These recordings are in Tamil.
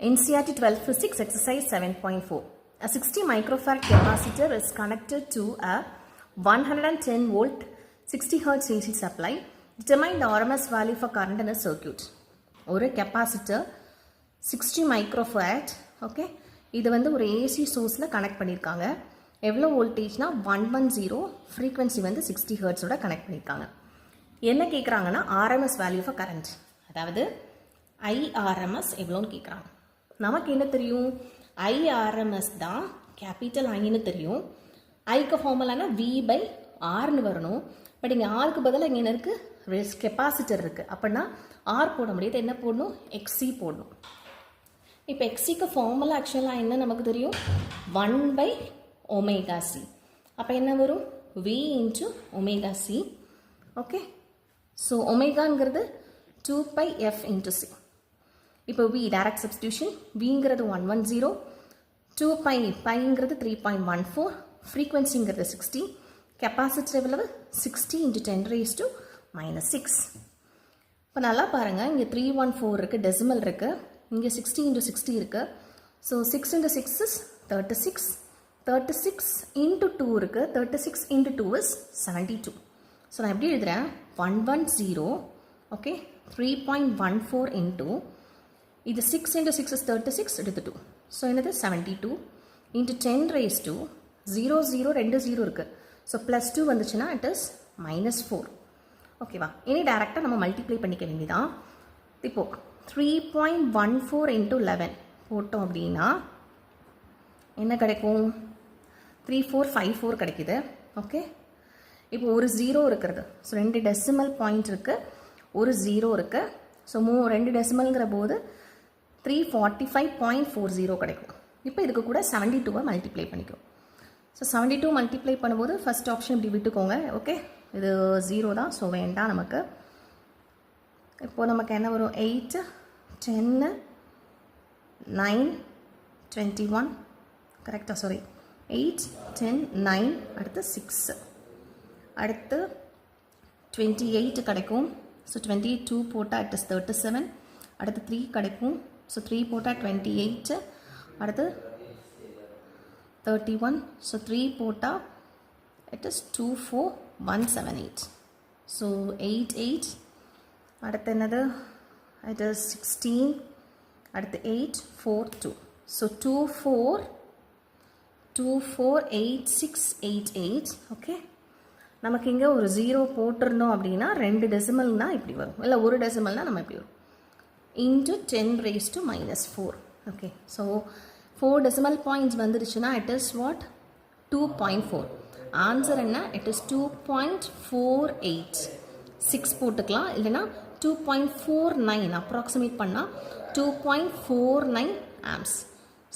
NCERT 12 Physics Exercise 7.4. A 60 microfarad capacitor is connected to a 110 volt 60 Hz AC supply. Determine the RMS value for current in a circuit. ஒரு capacitor 60 microfarad, okay, இது வந்து ஒரு AC sourceல கனெக்ட் பண்ணியிருக்காங்க. எவ்வளோ வோல்டேஜ்னா 110, frequency வந்து 60 Hz ஓட கனெக்ட் பண்ணியிருக்காங்க. என்ன கேட்குறாங்கன்னா RMS value for current, அதாவது IRMS எவ்வளோன்னு கேட்குறாங்க. நமக்கு என்ன தெரியும், IRMS தான் கேபிட்டல் ஐன்னு தெரியும். ஐக்கு ஃபார்முலானா V/Rன்னு வரணும். பட் இங்கே ஆருக்கு பதிலாக இங்கே என்ன இருக்குது, கெப்பாசிட்டர் இருக்குது. அப்படின்னா ஆர் போட முடியாது, என்ன போடணும், XC போடணும். இப்போ XCக்கு ஃபார்முலா ஆக்சுவலாக என்ன நமக்கு தெரியும், 1/ωc. அப்போ என்ன வரும், V × ωc. ஓகே, ஸோ ஒமேகாங்கிறது 2πf × C. இப்போ V டைரக்ட் சப்ஸ்டியூஷன், Vங்கிறது 110, 2πங்கிறது 3.14, ஃப்ரீக்வன்சிங்கிறது 60, கெப்பாசிட்டர் எவ்வளவு 60 × 10⁻⁻6. இப்போ நல்லா பாருங்கள், இங்கே 314 இருக்குது, டெசிமல் இருக்குது, இங்கே 60 × 60 இருக்குது. ஸோ 6 × 6 is 36, 36 × 2 இருக்குது, 36 × 2 is 72. ஸோ நான் எப்படி எழுதுகிறேன், 110, ஓகே, 3.14 into இது 6 × 6 is 36, எடுத்து 2. ஸோ என்னது 72 × 10⁻0, 2 0 இருக்குது. ஸோ +2 வந்துச்சுன்னா இட் இஸ் -4. ஓகேவா, இனி டேரெக்டாக நம்ம மல்டிப்ளை பண்ணிக்க வேண்டியதான். இப்போது 3.14 × 11 போட்டோம் அப்படின்னா என்ன கிடைக்கும், 3454 கிடைக்குது. ஓகே, இப்போ ஒரு 0 இருக்கிறது. ஸோ 2 டெசிமல் பாயிண்ட் இருக்குது, ஒரு 0 இருக்குது. ஸோ 2 டெசிமல்ங்கிற போது 345.40 கிடைக்கும். இப்போ இதுக்கு கூட 72 மல்டிப்ளை பண்ணிக்கும். ஸோ 72 மல்டிப்ளை பண்ணும்போது ஃபஸ்ட் ஆப்ஷன் இப்படி விட்டுக்கோங்க. ஓகே, இது 0 தான், ஸோ வேண்டாம் நமக்கு. இப்போது நமக்கு என்ன வரும், 8, 10, 9, 21, கரெக்டாக, சாரி 8, 10, 9, அடுத்து 6, அடுத்து 28 கிடைக்கும். ஸோ 22 போட்டால் இட் இஸ் 37, அடுத்து 3 கிடைக்கும். ஸோ 3 போட்டால் 28, அடுத்து 31, ஸோ 3 போட்டால் இட் இஸ் 24178. ஸோ 88, அடுத்து என்னது, இட் இஸ் 16, அடுத்து 842. ஸோ 248688. ஓகே, நமக்கு இங்கே ஒரு 0 போட்டிருந்தோம் அப்படின்னா 2 டெசிமல்னால் இப்படி வரும், இல்லை ஒரு டெசிமல்னால் நம்ம இப்படி வரும், × 10⁻⁻4. ஓகே, ஸோ 4 டெசிமல் பாயிண்ட்ஸ் வந்துடுச்சுன்னா இட் இஸ் வாட், 2.4. ஆன்சர் என்ன, இட் இஸ் 2.48. 6 போட்டுக்கலாம், இல்லைனா 2.49 அப்ராக்சிமேட் பண்ணால் 2.49 ஆம்ஸ்.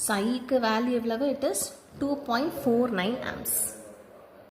சைக்கு வேல்யூ எவ்வளவு, இட் இஸ் 2.49 ஆம்ஸ்.